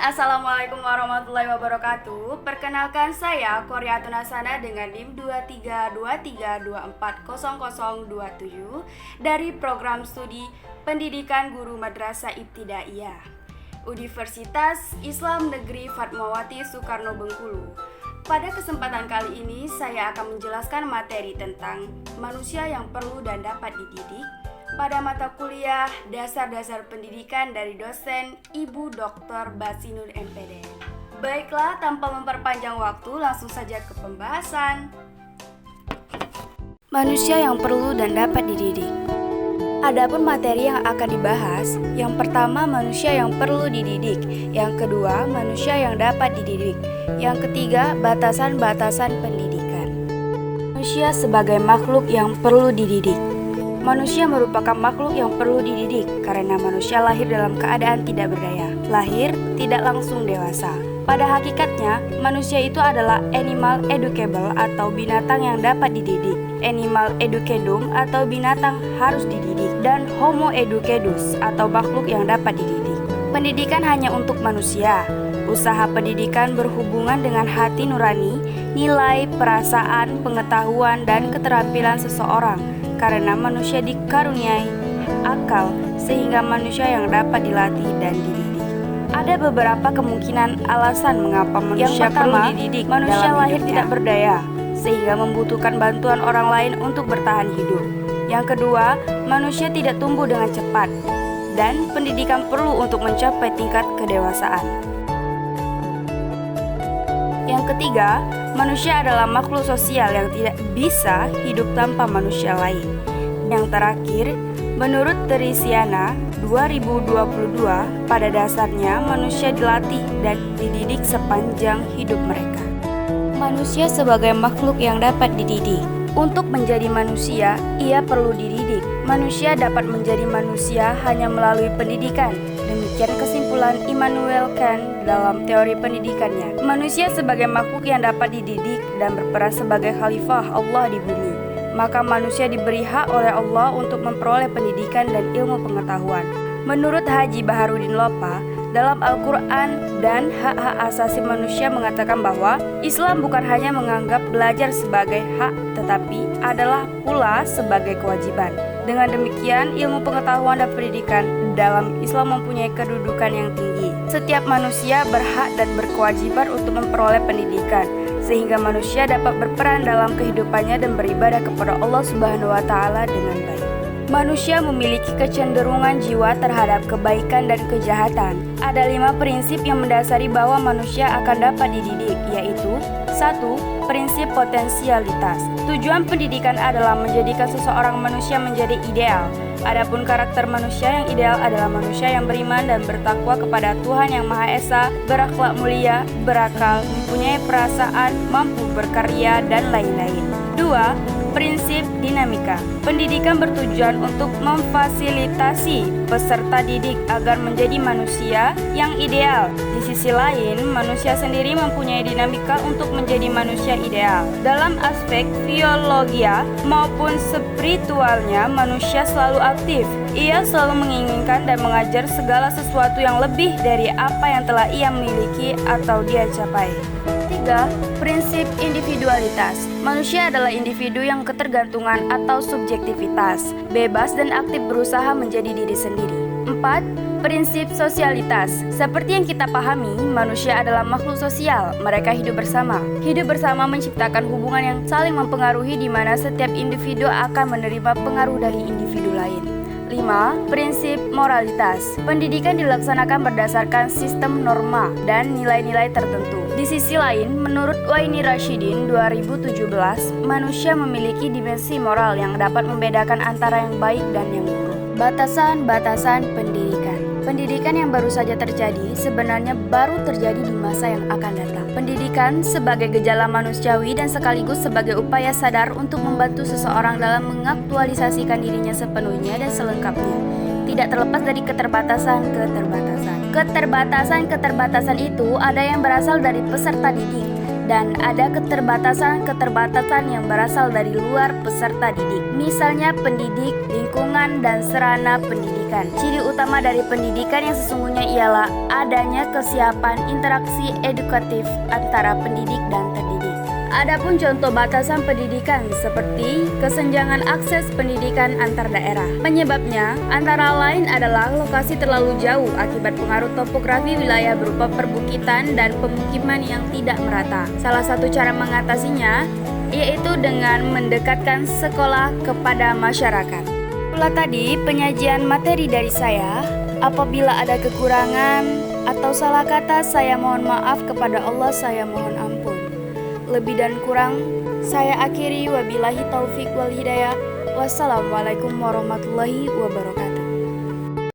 Assalamualaikum warahmatullahi wabarakatuh. Perkenalkan saya Korea Tunasana dengan NIM 2323240027 dari program studi Pendidikan Guru Madrasah Ibtidaiyah Universitas Islam Negeri Fatmawati Soekarno Bengkulu. Pada kesempatan kali ini saya akan menjelaskan materi tentang manusia yang perlu dan dapat dididik pada mata kuliah Dasar-Dasar Pendidikan dari dosen Ibu Dr. Basinur MPD. Baiklah, tanpa memperpanjang waktu, langsung saja ke pembahasan. Manusia yang perlu dan dapat dididik. Adapun materi yang akan dibahas, yang pertama manusia yang perlu dididik, yang kedua manusia yang dapat dididik, yang ketiga batasan-batasan pendidikan. Manusia sebagai makhluk yang perlu dididik. Manusia merupakan makhluk yang perlu dididik karena manusia lahir dalam keadaan tidak berdaya, lahir tidak langsung dewasa. Pada hakikatnya, manusia itu adalah animal educable atau binatang yang dapat dididik, animal educandum atau binatang harus dididik, dan homo educandus atau makhluk yang dapat dididik. Pendidikan hanya untuk manusia. Usaha pendidikan berhubungan dengan hati nurani, nilai, perasaan, pengetahuan, dan keterampilan seseorang. Karena manusia dikaruniai akal sehingga manusia yang dapat dilatih dan dididik. Ada beberapa kemungkinan alasan mengapa manusia perlu dididik. Manusia lahir tidak berdaya sehingga membutuhkan bantuan orang lain untuk bertahan hidup. Yang kedua, manusia tidak tumbuh dengan cepat dan pendidikan perlu untuk mencapai tingkat kedewasaan. Yang ketiga, manusia adalah makhluk sosial yang tidak bisa hidup tanpa manusia lain. Yang terakhir, menurut Teresiana 2022, pada dasarnya manusia dilatih dan dididik sepanjang hidup mereka. Manusia sebagai makhluk yang dapat dididik. Untuk menjadi manusia, ia perlu dididik. Manusia dapat menjadi manusia hanya melalui pendidikan. Demikian kesimpulan Immanuel Kant dalam teori pendidikannya. Manusia sebagai makhluk yang dapat dididik dan berperan sebagai khalifah Allah di bumi. Maka manusia diberi hak oleh Allah untuk memperoleh pendidikan dan ilmu pengetahuan. Menurut Haji Baharudin Lopa, dalam Al-Quran dan hak-hak asasi manusia mengatakan bahwa Islam bukan hanya menganggap belajar sebagai hak, tetapi adalah pula sebagai kewajiban. Dengan demikian, ilmu pengetahuan dan pendidikan dalam Islam mempunyai kedudukan yang tinggi. Setiap manusia berhak dan berkewajiban untuk memperoleh pendidikan, sehingga manusia dapat berperan dalam kehidupannya dan beribadah kepada Allah Subhanahu wa Ta'ala dengan baik. Manusia memiliki kecenderungan jiwa terhadap kebaikan dan kejahatan. Ada 5 prinsip yang mendasari bahwa manusia akan dapat dididik, yaitu 1. Prinsip potensialitas. Tujuan pendidikan adalah menjadikan seseorang manusia menjadi ideal. Adapun karakter manusia yang ideal adalah manusia yang beriman dan bertakwa kepada Tuhan Yang Maha Esa, berakhlak mulia, berakal, mempunyai perasaan, mampu berkarya, dan lain-lain. 2. Prinsip dinamika. Pendidikan bertujuan untuk memfasilitasi peserta didik agar menjadi manusia yang ideal. Di sisi lain, manusia sendiri mempunyai dinamika untuk menjadi manusia ideal. Dalam aspek biologia maupun spiritualnya, manusia selalu aktif. Ia selalu menginginkan dan mengajar segala sesuatu yang lebih dari apa yang telah ia miliki atau dia capai. 3. Prinsip individualitas. Manusia adalah individu yang ketergantungan atau subjektivitas, bebas dan aktif berusaha menjadi diri sendiri. 4. Prinsip sosialitas. Seperti yang kita pahami, manusia adalah makhluk sosial. Mereka hidup bersama. Hidup bersama menciptakan hubungan yang saling mempengaruhi di mana setiap individu akan menerima pengaruh dari individu lain. 5. Prinsip moralitas. Pendidikan dilaksanakan berdasarkan sistem norma dan nilai-nilai tertentu. Di sisi lain, menurut Waini Rashidin 2017, manusia memiliki dimensi moral yang dapat membedakan antara yang baik dan yang buruk. Batasan-batasan pendidikan. Pendidikan yang baru saja terjadi sebenarnya baru terjadi di masa yang akan datang. Pendidikan sebagai gejala manusiawi dan sekaligus sebagai upaya sadar untuk membantu seseorang dalam mengaktualisasikan dirinya sepenuhnya dan selengkapnya. Tidak terlepas dari keterbatasan. Keterbatasan itu ada yang berasal dari peserta didik dan ada keterbatasan-keterbatasan yang berasal dari luar peserta didik. Misalnya pendidik, lingkungan, dan sarana pendidikan. Ciri utama dari pendidikan yang sesungguhnya ialah adanya kesiapan interaksi edukatif antara pendidik dan terdidik. Adapun contoh batasan pendidikan seperti kesenjangan akses pendidikan antar daerah. Penyebabnya antara lain adalah lokasi terlalu jauh akibat pengaruh topografi wilayah berupa perbukitan dan pemukiman yang tidak merata. Salah satu cara mengatasinya yaitu dengan mendekatkan sekolah kepada masyarakat. Itulah tadi penyajian materi dari saya. Apabila ada kekurangan atau salah kata, saya mohon maaf kepada Allah, saya mohon ampun. Lebih dan kurang saya akhiri, wabillahi taufik wal hidayah. Wassalamualaikum warahmatullahi wabarakatuh.